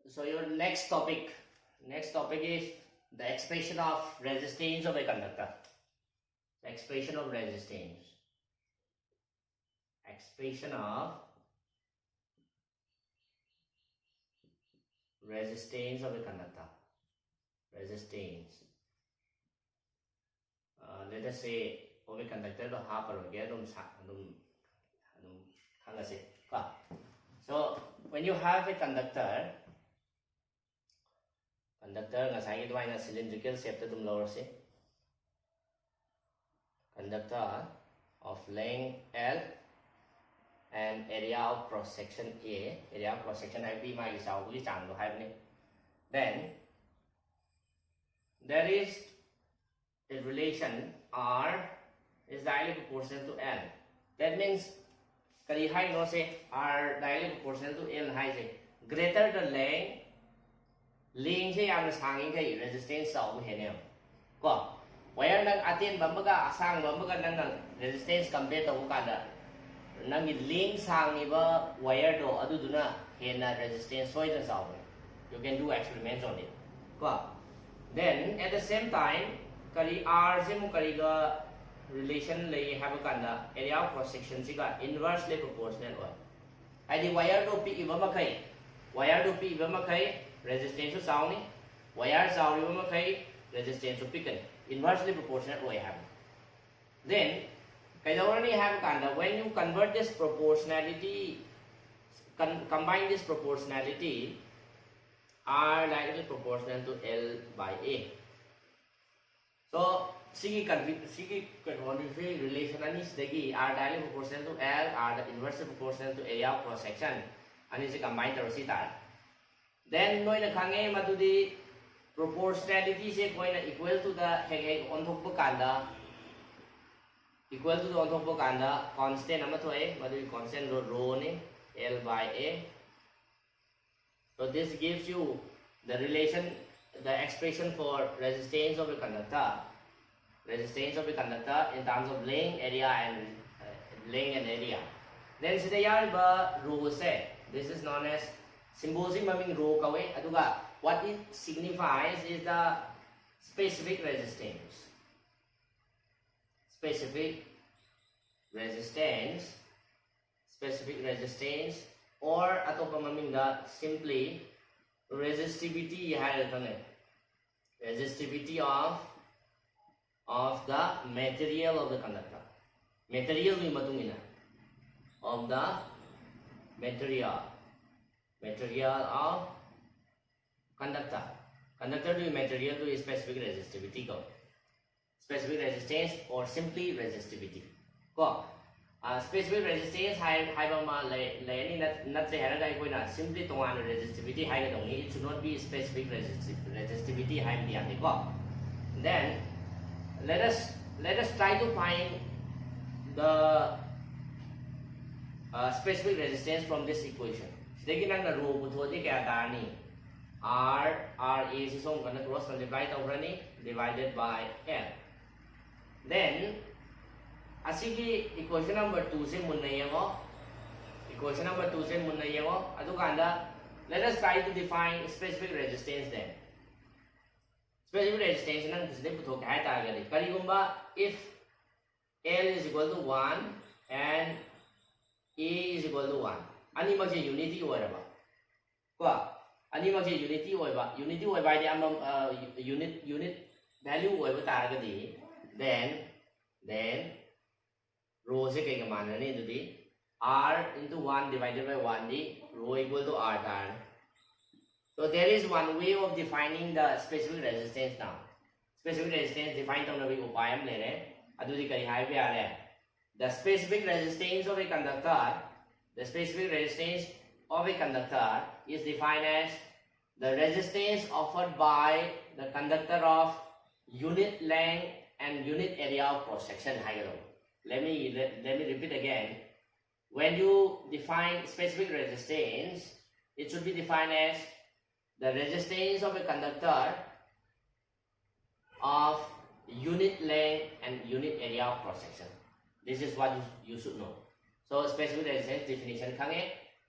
So your next topic is the expression of resistance of a conductor. The expression of resistance. Expression of resistance of a conductor. Resistance. Let us say of a conductor to half or get so when you have a conductor ngasai cái cylindrical shape ta dum lower se conductor of length L and area of cross section A, area of cross section I B mai ki sau ki chang do hai bane. Then there is a relation R is directly proportional to L. That means kari hai no se R directly proportional to L hai se greater the length length se yam sang kai resistance sau he ne ko wire nang atin bambaga asang bambaga nang resistance compare to ka da nang length sang iba wire do aduduna hena resistance soi da sau. You can do experiments on it ko. Then at the same time kari R se mu kari ga relation lay have kanda area of cross section siga inversely proportional or id wire do p iba makai wire do p iba makai resistance to sound wire sound iba makai resistance to picken inversely proportional or have. Then kaidawani have kanda when you convert this proportionality combine this proportionality R directly proportional to L by A. So sigi relation ani sidagi R directly proportional to L, R inversely proportional to area of cross section ani se combine tarasi tar. Then noi na khange madudi proportionality se koi na equal to the hege on thokpa kanda equal to the on thokpa kanda constant ama thoe madudi constant rho ne L by A. So this gives you the relation, the expression for resistance of a conductor. Resistance of a conductor in terms of length, area, and length and area. Then sidayarba rho se. This is known as symbolism maming rho kawe. Aduga what it signifies is the specific resistance. Specific resistance. Specific resistance. Or atopa maming da simply resistivity resistivity of the material of the conductor. Material ni matungina of the material of conductor. Conductor to material to specific resistivity go. Specific resistance or simply resistivity. Go. Specific resistance simply resistivity it should not be specific resistivity. Then let us try to find the specific resistance from this equation. R is cross multiply divided by L. Then asigi equation number 2 se munna yengo equation number 2 se munna yengo adukanda let us try to define specific resistance then. Specific resistance nang disde puthok hai ta gari karigumba if L is equal to 1 and A is equal to 1 ani ma je unity oiraba ko ani ma je unity oiba de am unit value oiba ta gadi then rho se kai mana ne dudi R into 1 divided by 1 di rho equal to R tar. So there is one way of defining the specific resistance now. Specific resistance defined on the upayam le re adudi kari hai be are. The specific resistance of a conductor is defined as the resistance offered by the conductor of unit length and unit area of cross section. Let me repeat again. When you define specific resistance, it should be defined as the resistance of a conductor of unit length and unit area of cross section. This is what you should know. So specific resistance definition.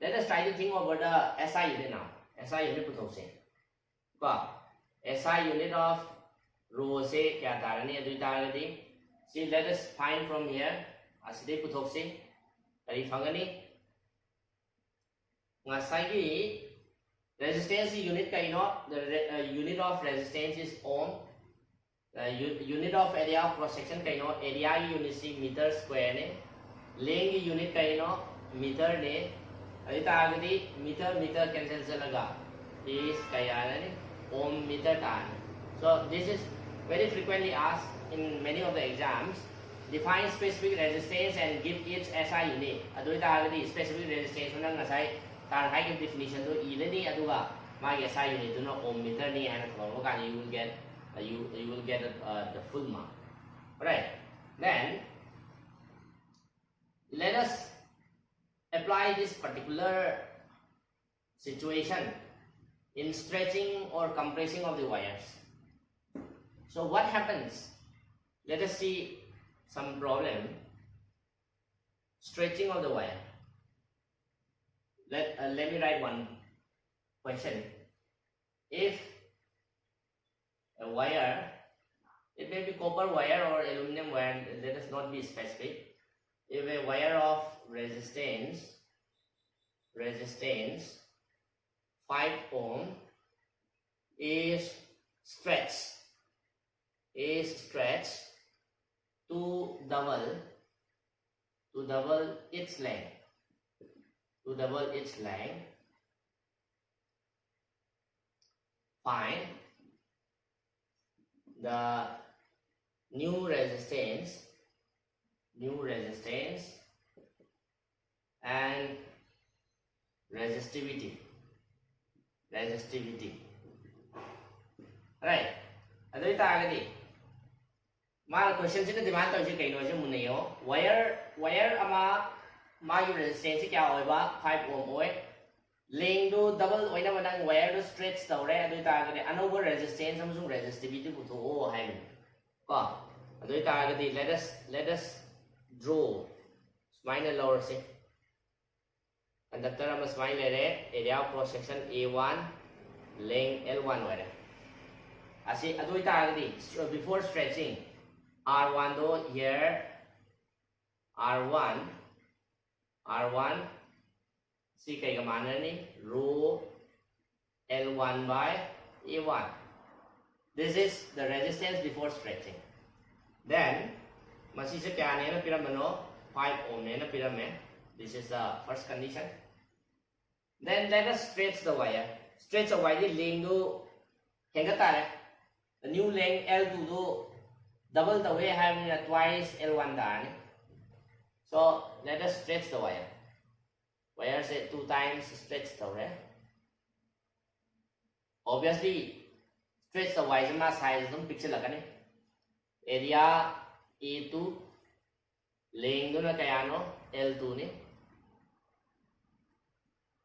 Let us try to think over the SI unit now. SI unit पुथोक्से को SI unit of rho से क्या तारनी अदुई तारगदी see let us find from here aside पुथोक्से करी फंगनी ngasai resistance unit का the unit of resistance is ohm. Unit of area of cross section का area की unit से meter square ने length की unit का meter ने अभी ताकि meter cancel चलेगा is क्या है ohm meter टान. So this is very frequently asked in many of the exams. Define specific resistance and give its SI unit. अदुई ताकि specific resistance में ngasai तार hai के definition तो ilani aduga मागे SI unit तो ना ohm meter नहीं है ना तो वो you will get you will get the full mark. Right. Then let us apply this particular situation in stretching or compressing of the wires. So what happens? Let us see some problem. Stretching of the wire. Let me write one question. If a wire, it may be copper wire or aluminum wire, let us not be specific. If a wire of resistance 5 ohm is stretched to double its length, find the new resistance and resistivity. Right. Adoi taagadi mara question sina demand tawse kaino se munayo wire ama magi resistance kya hoiba 5 ohm oi length do double oina manang wire do stretch tawre adoi taagadi another resistance amasung resistivity putho o hai ko adoi taagadi let us draw smile lower se conductor ama smile area of cross section A1 length L1 wire asi adoi taagadi before stretching R1 do here R1 see kai gamana ni rho L1 by A1. This is the resistance before stretching. Then masi se kya ne na piramano 5 ohm ne na pirame. This is the first condition. Then let us stretch the wire. Stretch the wire length do henga tare. The new length L2 do double the way having twice L1 done. So let us stretch the wire. Wire say 2 times stretch the wire. Obviously, stretch the wire ma size dum picture lagane. Area A2 length do na kaya no L2 ni.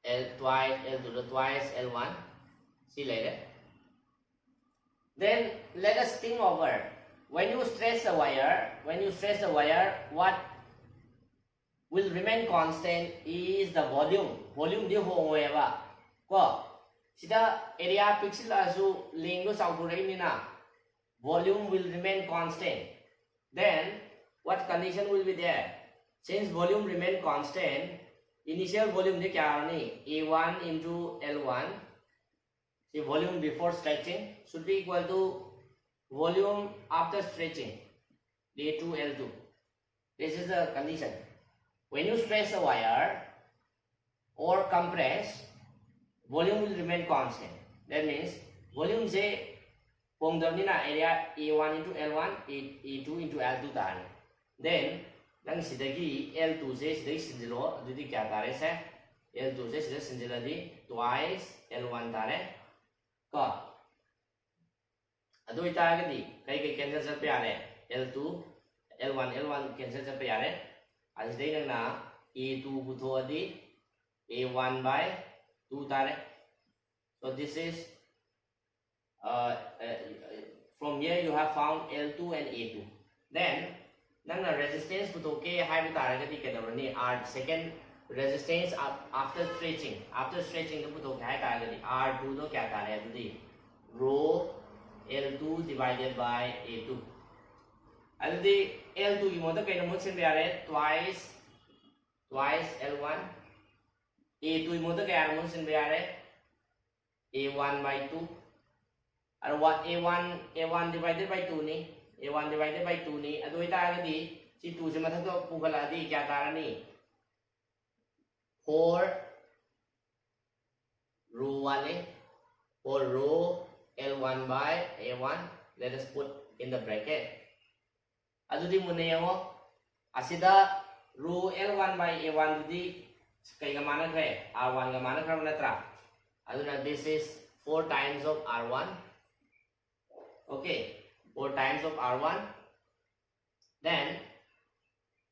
L2 to twice L1. See later. Then let us think over. When you stretch the wire, what will remain constant is the volume. Volume di hoeva. Ko sida area pixel asu length sauturai ni na. Volume will remain constant. Then what condition will be there? Since volume remain constant, initial volume ni kya ni A1 into L1. See volume before stretching should be equal to volume after stretching A2 L2. This is the condition. When you stretch the wire or compress, volume will remain constant. That means volume say pongdamnina area A1 into L1, A2 into L2 tare. Then nang sidagi L2 se sidagi sinjilo adudi kya tare se L2 se sidagi sinjiladi twice L1 tare. Ko adoi taagadi kai cancel sa pyare L2 L1 cancel sa pyare asdai nang na A2 butho adi A1 by 2 tare. So this is from here you have found L2 and A2. Then nang na resistance butho ke hai bi taragadi kedawani R second resistance after stretching to put okay R2 to kya tare adudi rho L2 divided by A2 adudi L2 ki moda kaina mun sin yare twice L1 A2 ki moda kaya mun sin yare A1 by 2 and what A1 divided by 2 ni A1 divided by 2 ni adu ita agadi si 2 se mathak to pukhala adi kya tarani 4 rho 1 eh? 4 rho L1 by A1 let us put in the bracket adudi muna yango asida rho L1 by A1 dudi kai ga mana kre R1 ga mana kra natra aduna this is 4 times of R1 okay 4 times of R1 then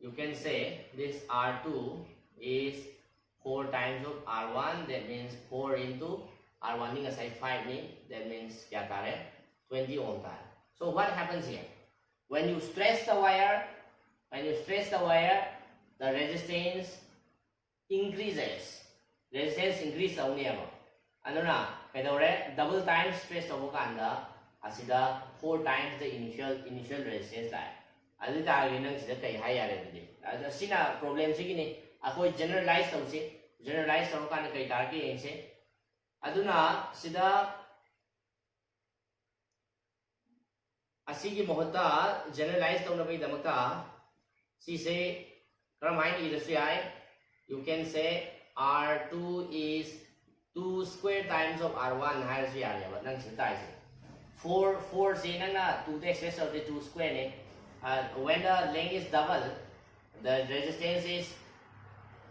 you can say this R2 is 4 times of R1 that means 4 into R1 ning aside 5 ni that means kya tare 20 ohm tare so what happens here when you stretch the wire the resistance increase only amo aduna kaidore double times stretch over kanda asida 4 times the initial resistance lai adu targi nang sida kai hai yare dudi asina problem sigini akoi generalize tawse generalize taw kan kai targi yengse aduna sida asigi mohota generalize taw na bai damakta si se kramai illustrate you can say R2 is 2 square times of R1 hai si yare ba nang sin tai se 4 say na 2 to excess of the 2 square ne when the length is double the resistance is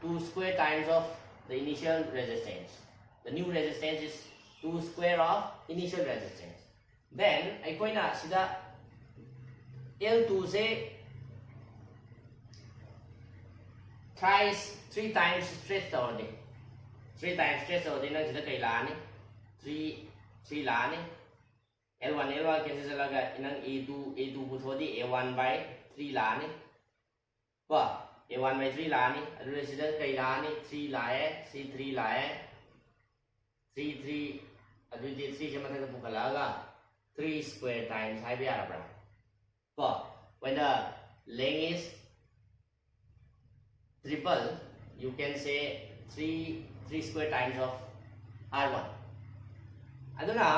2 square times of the initial resistance the new resistance is 2 square of initial resistance then aikoina sida L2 say thrice 3 times stretch the 3 times stretch the nang sida kai la ni 3 la ni L1 cancel chalaga inang A2 puthodi A1 by 3 la ni ko A1 by 3 la ni adu sida kai la ni 3 la hai C3 la hai 3 adu di 3 se matha pukhala ga 3 square times hai bya ra ko when the length is triple you can say 3 square times of R1 aduna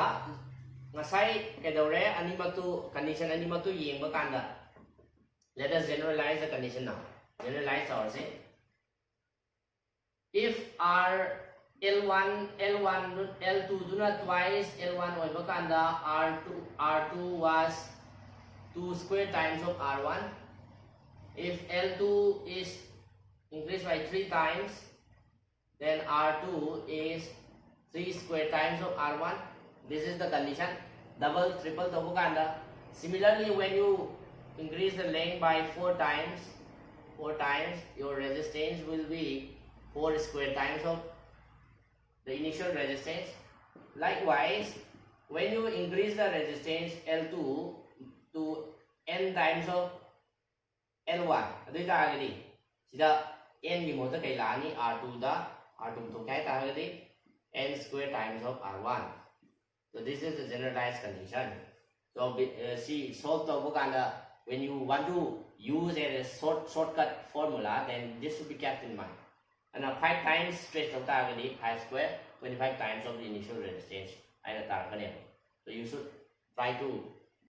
ngasai kaidore animatu condition animatu yengba kanda let us generalize the condition now generalize or say if L2 do not twice L1 oiba kanda R2 was 2 square times of R1 if L2 is increased by 3 times then R2 is 3 square times of R1 this is the condition double triple to bukanda similarly when you increase the length by 4 times your resistance will be 4 square times of the initial resistance likewise when you increase the resistance L2 to n times of L1 adui ta agadi sida n gi mo ta kai la ni R2 to kai ta agadi n square times of R1 so this is the generalized condition so see solve the bukanda when you want to use a shortcut formula then this should be kept in mind and 5 times stretch of the 5 square 25 times of the initial resistance so you should try to